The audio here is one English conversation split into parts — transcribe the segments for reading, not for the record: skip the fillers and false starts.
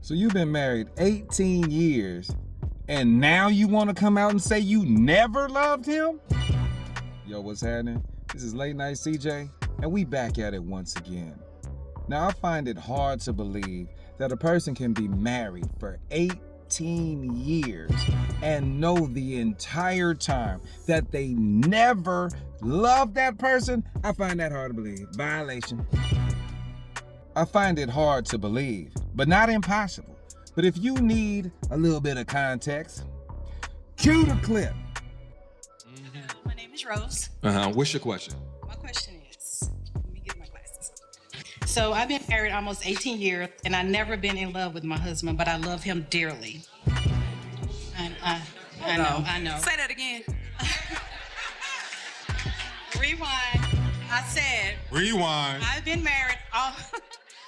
So you've been married 18 years and now you want to come out and say you never loved him? Yo, what's happening? This is Late Night CJ and we back at it once again. Now I find it hard to believe that a person can be married for 18 years and know the entire time that they never loved that person. I find that hard to believe. Violation. I find it hard to believe, but not impossible. But if you need a little bit of context, cue the clip. My name is Rose. What's your question? My question is, let me get my glasses. So I've been married almost 18 years, and I've never been in love with my husband, but I love him dearly. I know. Say that again. Rewind. I said, Rewind.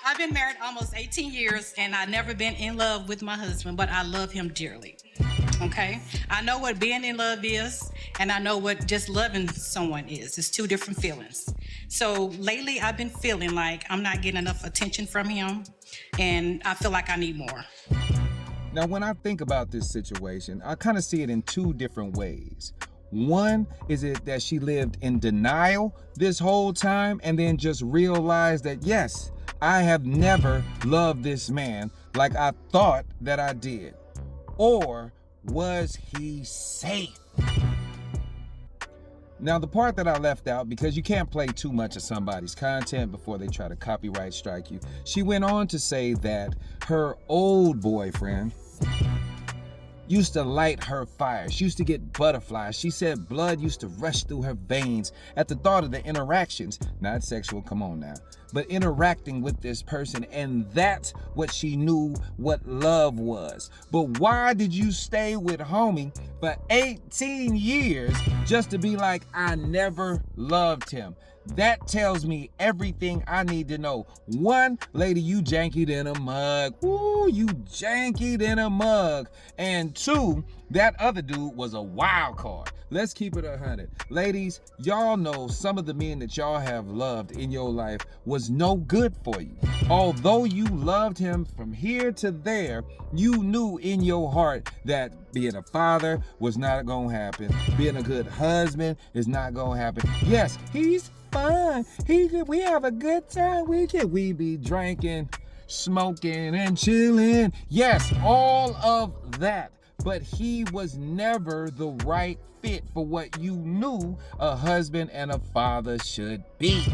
I've been married almost 18 years, and I've never been in love with my husband, but I love him dearly. Okay? I know what being in love is, and I know what just loving someone is. It's two different feelings. So lately, I've been feeling like I'm not getting enough attention from him, and I feel like I need more. Now, when I think about this situation, I kind of see it in two different ways. One, is it that she lived in denial this whole time and then just realized that, yes, I have never loved this man like I thought that I did? Or was he safe? Now, the part that I left out, because you can't play too much of somebody's content before they try to copyright strike you, she went on to say that her old boyfriend used to light her fire. She used to get butterflies. She said blood used to rush through her veins at the thought of the interactions, not sexual, come on now, but interacting with this person, and that's what she knew what love was. But why did you stay with homie for 18 years just to be like, I never loved him? That tells me everything I need to know. One, lady, you jankied in a mug. Woo, you jankied in a mug. And two, that other dude was a wild card. Let's keep it 100. Ladies, y'all know some of the men that y'all have loved in your life was no good for you. Although you loved him from here to there, you knew in your heart that being a father was not gonna happen. Being a good husband is not gonna happen. Yes, he's fun. We have a good time. We be drinking, smoking, and chilling. Yes, all of that. But he was never the right fit for what you knew a husband and a father should be.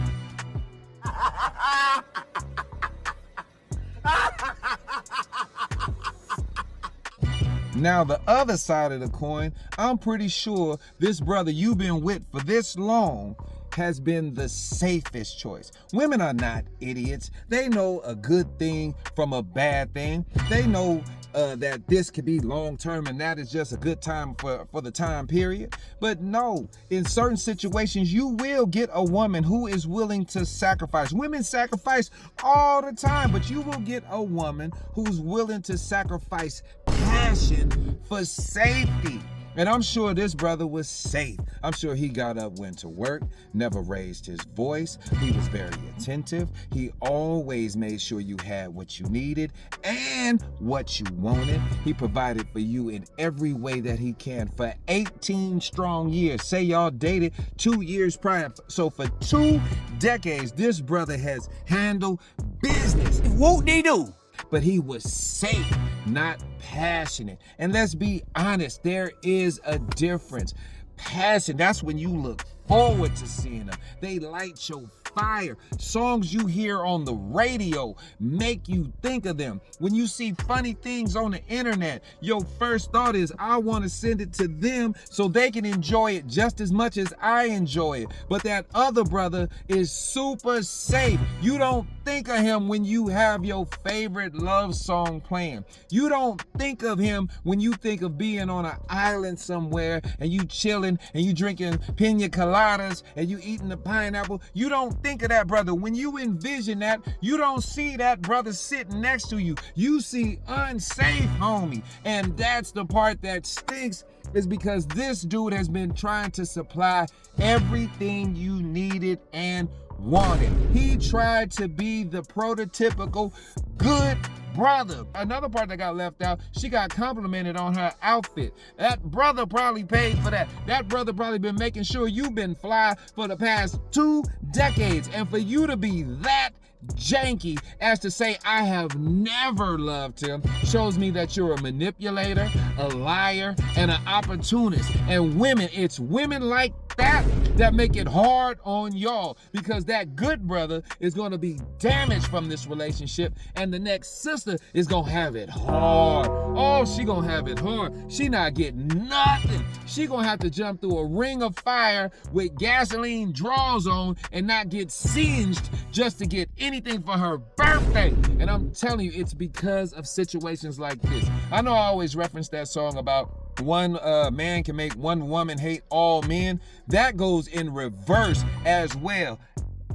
Now, the other side of the coin, I'm pretty sure this brother you've been with for this long has been the safest choice. Women are not idiots. They know a good thing from a bad thing. They know that this could be long-term and that is just a good time for the time period. But no, in certain situations, you will get a woman who is willing to sacrifice. Women sacrifice all the time, but you will get a woman who's willing to sacrifice passion for safety. And I'm sure this brother was safe. I'm sure he got up, went to work, never raised his voice. He was very attentive. He always made sure you had what you needed and what you wanted. He provided for you in every way that he can for 18 strong years. Say y'all dated 2 years prior. So for 2 decades, this brother has handled business. Whoop-de-doo. But he was safe, not passionate. And let's be honest, there is a difference. Passion, that's when you look forward to seeing them. They light your fire. Songs you hear on the radio make you think of them. When you see funny things on the internet, your first thought is, I want to send it to them so they can enjoy it just as much as I enjoy it. But that other brother is super safe. You don't think of him when you have your favorite love song playing. You don't think of him when you think of being on an island somewhere and you chilling and you drinking pina coladas and you eating the pineapple. You don't think of that brother. When you envision that, you don't see that brother sitting next to you. You see unsafe, homie. And that's the part that stinks, is because this dude has been trying to supply everything you needed and wanted. He tried to be the prototypical good brother. Another part that got left out, she got complimented on her outfit. That brother probably paid for that. That brother probably been making sure you've been fly for the past 2 decades. And for you to be that janky as to say I have never loved him shows me that you're a manipulator, a liar, and an opportunist. And women, it's women like that make it hard on y'all, because that good brother is going to be damaged from this relationship, and the next sister is going to have it hard. Oh, she going to have it hard. She not getting nothing. She going to have to jump through a ring of fire with gasoline draws on and not get singed just to get anything for her birthday. And I'm telling you, it's because of situations like this. I know I always reference that song about one man can make one woman hate all men. That goes in reverse as well.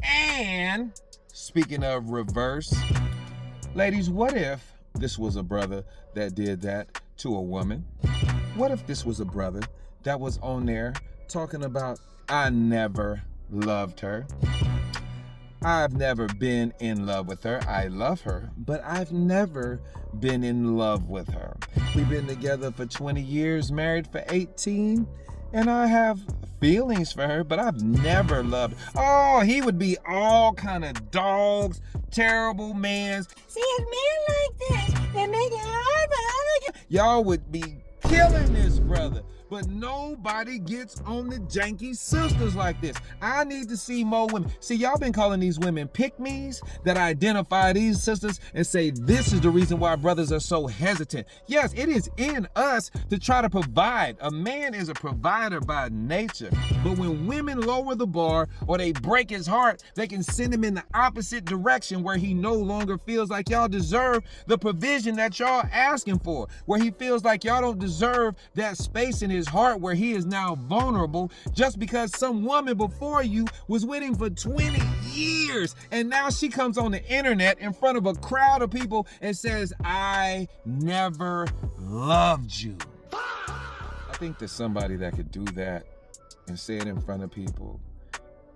And speaking of reverse, ladies, what if this was a brother that did that to a woman? What if this was a brother that was on there talking about, I never loved her. I've never been in love with her. I love her, but I've never been in love with her. We've been together for 20 years, married for 18, and I have feelings for her, but I've never loved her. Oh, he would be all kind of dogs, terrible mans. See, a man like this, they make it hard for other. Y'all would be killing this brother. But nobody gets on the janky sisters like this. I need to see more women. See, y'all been calling these women pick-me's that identify these sisters and say this is the reason why brothers are so hesitant. Yes, it is in us to try to provide. A man is a provider by nature. But when women lower the bar or they break his heart, they can send him in the opposite direction where he no longer feels like y'all deserve the provision that y'all asking for, where he feels like y'all don't deserve that space in his heart where he is now vulnerable just because some woman before you was with him for 20 years and now she comes on the internet in front of a crowd of people and says, I never loved you. I think there's somebody that could do that and say it in front of people.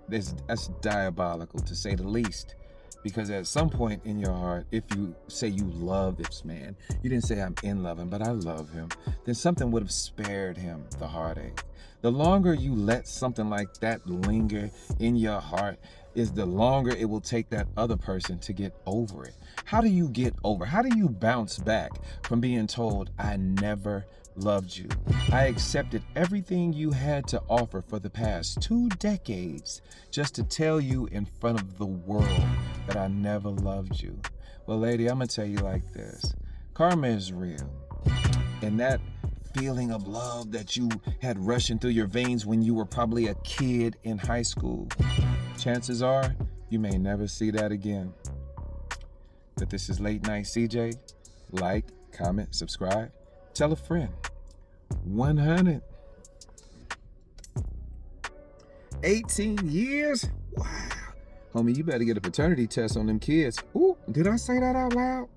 That's diabolical, to say the least. Because at some point in your heart, if you say you love this man, you didn't say I'm in love him, but I love him, then something would have spared him the heartache. The longer you let something like that linger in your heart is the longer it will take that other person to get over it. How do you get over? How do you bounce back from being told, I never loved you? I accepted everything you had to offer for the past 2 decades just to tell you in front of the world that I never loved you. Well, lady, I'm gonna tell you like this. Karma is real. And that feeling of love that you had rushing through your veins when you were probably a kid in high school, chances are you may never see that again. But this is Late Night CJ. Like, comment, subscribe, tell a friend. 100. 18 years? Wow. Homie, you better get a paternity test on them kids. Ooh, did I say that out loud?